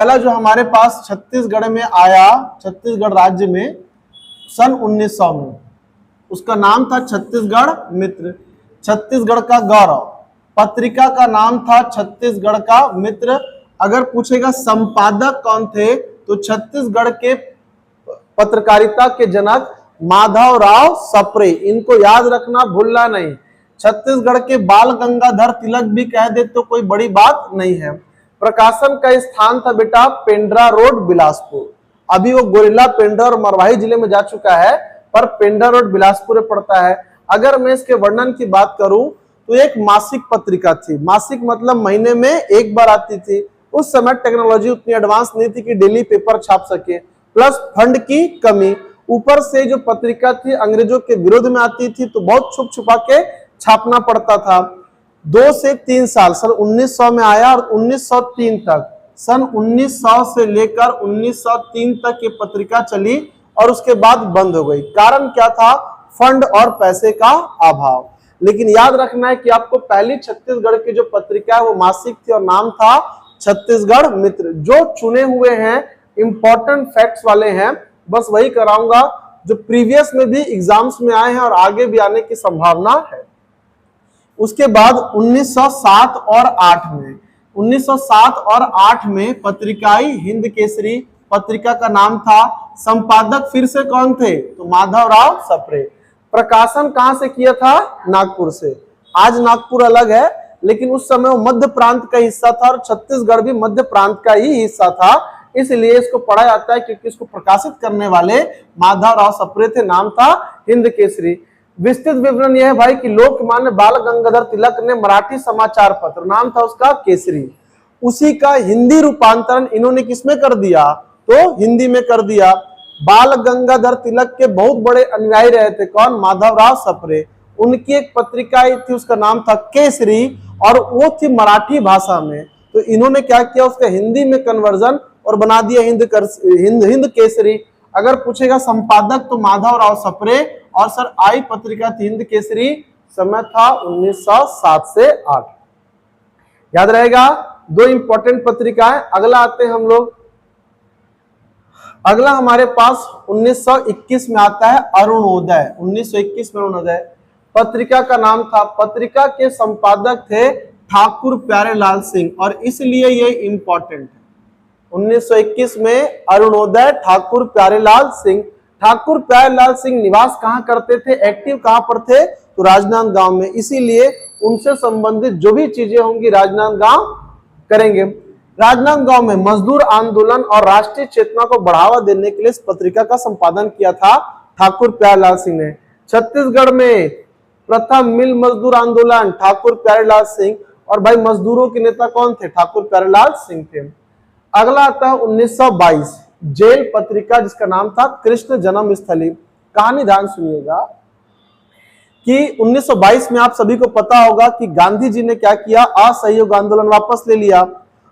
पहला जो हमारे पास छत्तीसगढ़ में आया, छत्तीसगढ़ राज्य में सन 1900 में, उसका नाम था छत्तीसगढ़ मित्र, छत्तीसगढ़ का गौरव। पत्रिका का नाम था छत्तीसगढ़ का मित्र। अगर पूछेगा संपादक कौन थे, तो छत्तीसगढ़ के पत्रकारिता के जनक माधवराव सप्रे। इनको याद रखना, भूलना नहीं। छत्तीसगढ़ के बाल गंगाधर तिलक भी कह दे तो कोई बड़ी बात नहीं है। प्रकाशन का स्थान था बेटा पेंड्रा रोड बिलासपुर। अभी वो गोरिल्ला पेंड्रा और मरवाही जिले में जा चुका है, पर पेंड्रा रोड बिलासपुर में पड़ता है। अगर मैं इसके वर्णन की बात करूं तो एक मासिक पत्रिका थी। मासिक मतलब महीने में एक बार आती थी। उस समय टेक्नोलॉजी उतनी एडवांस नहीं थी कि डेली पेपर छाप सके, प्लस फंड की कमी, ऊपर से जो पत्रिका थी अंग्रेजों के विरोध में आती थी, तो बहुत छुप छुपा के छापना पड़ता था। 2 से 3 साल, सन 1900 में आया और 1903 तक, सन 1900 से लेकर 1903 तक ये पत्रिका चली और उसके बाद बंद हो गई। कारण क्या था? फंड और पैसे का अभाव। लेकिन याद रखना है कि आपको पहली छत्तीसगढ़ की जो पत्रिका है वो मासिक थी और नाम था छत्तीसगढ़ मित्र। जो चुने हुए हैं इंपॉर्टेंट फैक्ट्स वाले हैं, बस वही कराऊंगा जो प्रीवियस में भी एग्जाम्स में आए हैं और आगे भी आने की संभावना है। उसके बाद 1907 और 8 में, 1907 और 8 में पत्रिकाई हिंद केसरी पत्रिका का नाम था। संपादक फिर से कौन थे? तो माधवराव सप्रे। प्रकाशन कहां से किया था? नागपुर से। आज नागपुर अलग है, लेकिन उस समय वो मध्य प्रांत का हिस्सा था और छत्तीसगढ़ भी मध्य प्रांत का ही हिस्सा था, इसलिए इसको पढ़ा जाता है क्योंकि इसको प्रकाशित करने वाले माधवराव सप्रे थे। नाम था हिंद केसरी। विस्तृत विवरण यह है भाई कि लोकमान्य बाल गंगाधर तिलक ने मराठी समाचार पत्र, नाम था उसका केसरी, उसी का हिंदी रूपांतरण इन्होंने किसमें कर दिया? तो हिंदी में कर दिया। बाल गंगाधर तिलक के बहुत बड़े अनुयायी रहे थे। कौन? माधवराव सप्रे। उनकी एक पत्रिका आई थी, उसका नाम था केसरी और वो थी मराठी भाषा में। तो इन्होंने क्या किया? उसका हिंदी में कन्वर्जन और बना दिया हिंद केसरी। अगर पूछेगा संपादक तो माधवराव सप्रे और सर आई पत्रिका थी हिंद केसरी। समय था 1907 से 8। याद रहेगा। 2 इंपॉर्टेंट पत्रिकाएं। अगला आते हैं हम लोग। अगला हमारे पास 1921 में आता है अरुणोदय। 1921 में अरुणोदय पत्रिका का नाम था। पत्रिका के संपादक थे ठाकुर प्यारेलाल सिंह और इसलिए ये इंपॉर्टेंट है। 1921 में अरुणोदय ठाकुर प्यारेलाल सिंह। ठाकुर प्यारेलाल सिंह निवास कहां करते थे? एक्टिव कहां पर थे? तो राजनांदगांव में। इसीलिए उनसे संबंधित जो भी चीजें होंगी राजनांदगांव करेंगे। राजनांदगांव में मजदूर आंदोलन और राष्ट्रीय चेतना को बढ़ावा देने के लिए इस पत्रिका का संपादन किया था ठाकुर प्यारेलाल सिंह ने। छत्तीसगढ़ में प्रथम मिल मजदूर आंदोलन ठाकुर प्यारेलाल सिंह, और भाई मजदूरों के नेता कौन थे? ठाकुर प्यारेलाल सिंह थे। अगला आता है 1922 जेल पत्रिका, जिसका नाम था कृष्ण जन्मस्थली। कहानी ध्यान सुनिएगा कि 1922 में आप सभी को पता होगा कि गांधी जी ने क्या किया? असहयोग आंदोलन वापस ले लिया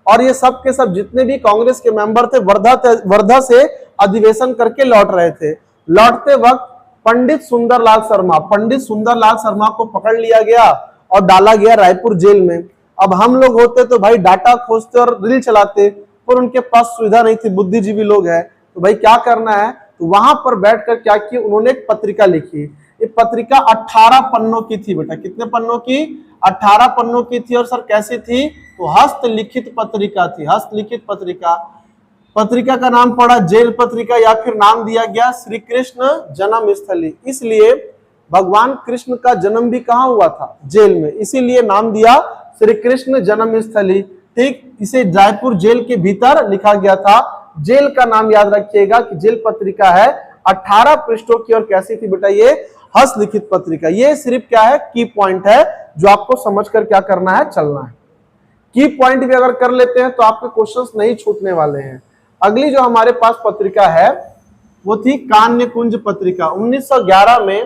और ये सब के सब जितने भी कांग्रेस के मेंबर थे वर्धा से अधिवेशन करके लौट रहे थे। लौटते वक्त पंडित सुंदरलाल शर्मा को पकड़ लिया गया और डाला गया रायपुर जेल में। अब हम लोग होते तो भाई डाटा खोजते और रील चलाते, पर उनके पास सुविधा नहीं थी, बुद्धिजीवी लोग हैं, तो भाई क्या करना है? तो वहां पर बैठकर क्या किया? उन्होंने एक पत्रिका लिखी। ये पत्रिका 18 पन्नों की थी बेटा। कितने पन्नों की? 18 पन्नों की थी। और सर कैसी थी? तो हस्तलिखित पत्रिका थी। हस्तलिखित पत्रिका। पत्रिका का नाम पड़ा जेल पत्रिका या फिर नाम दिया गया श्री कृष्ण जन्मस्थली। इसलिए भगवान कृष्ण का जन्म भी कहां हुआ था? जेल में, इसीलिए नाम दिया श्री कृष्ण जन्मस्थली। ठीक, इसे रायपुर जेल के भीतर लिखा गया था। जेल का नाम याद रखिएगा कि जेल पत्रिका है 18 पृष्ठों की। और कैसी थी बेटा? ये हस्तलिखित पत्रिका। ये सिर्फ क्या है? की पॉइंट है जो आपको समझकर क्या करना है? चलना है। की पॉइंट भी अगर कर लेते हैं तो आपके क्वेश्चंस नहीं छूटने वाले हैं। अगली जो हमारे पास पत्रिका है वो थी कान्य कुंज पत्रिका। 1911 में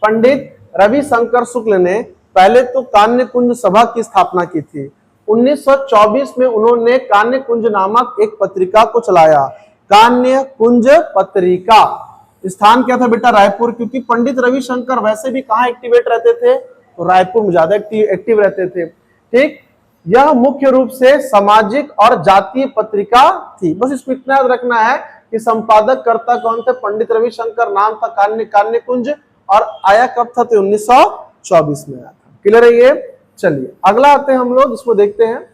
पंडित रविशंकर शुक्ल ने पहले तो कान्य कुंज सभा की स्थापना की थी। 1924 में उन्होंने कान्य कुंज नामक एक पत्रिका को चलाया। कान्य कुंज पत्रिका। स्थान क्या था बेटा? रायपुर, क्योंकि पंडित रविशंकर वैसे भी कहां एक्टिवेट रहते थे? तो रायपुर में ज्यादा एक्टिव रहते थे। ठीक, यह मुख्य रूप से सामाजिक और जातीय पत्रिका थी। बस इसको इतना याद रखना है कि संपादक कर्ता कौन थे, पंडित रविशंकर, नाम था कान्य कुंज, और आया कब था, तो 1924 में आया था। क्लियर है ये। चलिए अगला आते हैं हम लोग, इसको देखते हैं।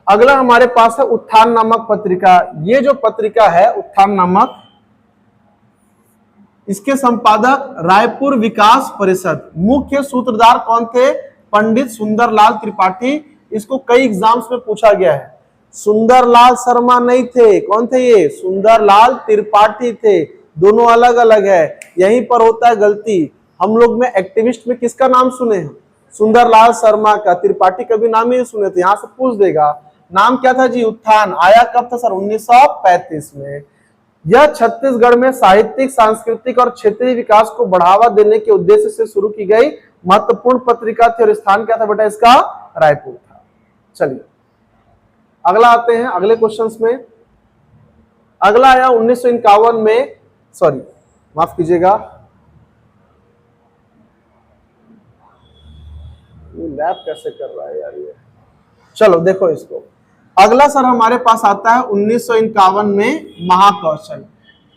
अगला हमारे पास है उत्थान नामक पत्रिका। ये जो पत्रिका है उत्थान नामक, इसके संपादक रायपुर विकास परिषद, मुख्य सूत्रधार कौन थे, पंडित सुंदरलाल त्रिपाठी। इसको कई एग्जाम्स में पूछा गया है। सुंदरलाल शर्मा नहीं थे, कौन थे ये, सुंदरलाल त्रिपाठी थे, दोनों अलग अलग है। यहीं पर होता है गलती। हम लोग में एक्टिविस्ट में किसका नाम सुने हैं, सुंदरलाल शर्मा का, त्रिपाठी कभी नाम ही नहीं सुने थे। यहां से पूछ देगा नाम क्या था जी, उत्थान। आया कब था सर, 1935 में। यह छत्तीसगढ़ में साहित्यिक, सांस्कृतिक और क्षेत्रीय विकास को बढ़ावा देने के उद्देश्य से शुरू की गई महत्वपूर्ण पत्रिका थी, और स्थान क्या था बेटा इसका, रायपुर था। चलिए अगला आते हैं अगले क्वेश्चंस में। अगला आया 1951 में, सॉरी माफ कीजिएगा, लैब कैसे कर रहा है यार ये। चलो देखो इसको, अगला सर हमारे पास आता है 1951 में महाकौशल।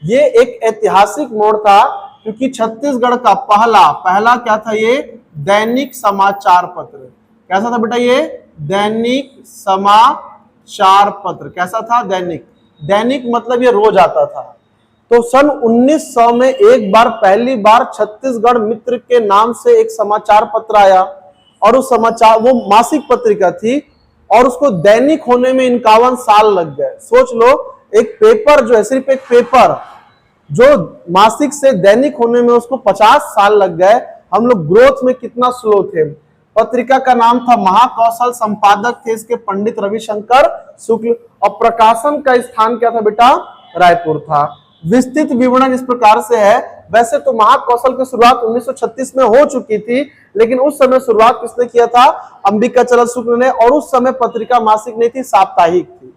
ये एक ऐतिहासिक मोड़ था, क्योंकि छत्तीसगढ़ का पहला क्या था, ये दैनिक समाचार पत्र। कैसा था बेटा ये, दैनिक समाचार पत्र। कैसा था, दैनिक मतलब ये रोज आता था। तो सन 1900 में एक बार, पहली बार छत्तीसगढ़ मित्र के नाम से एक समाचार पत्र आया, और उस समाचार, वो मासिक पत्रिका थी, और उसको दैनिक होने में 51 साल लग गए। सोच लो, एक पेपर जो है, सिर्फ एक पेपर जो मासिक से दैनिक होने में उसको 50 साल लग गए। हम लोग ग्रोथ में कितना स्लो थे। पत्रिका का नाम था महाकौशल, संपादक थे इसके पंडित रविशंकर शुक्ल, और प्रकाशन का स्थान क्या था बेटा, रायपुर था। विस्तृत विवरण इस प्रकार से है। वैसे तो महाकौशल की शुरुआत 1936 में हो चुकी थी, लेकिन उस समय शुरुआत किसने किया था, अंबिकाचरण शुक्ल ने, और उस समय पत्रिका मासिक नहीं थी, साप्ताहिक थी।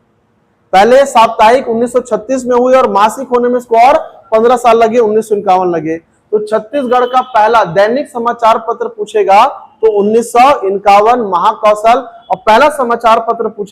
पहले साप्ताहिक 1936 में हुई, और मासिक होने में इसको और 15 साल लगे, 1951 लगे। तो छत्तीसगढ़ का पहला दैनिक समाचार पत्र पूछेगा तो 1951 महाकौशल, और पहला समाचार पत्र पूछे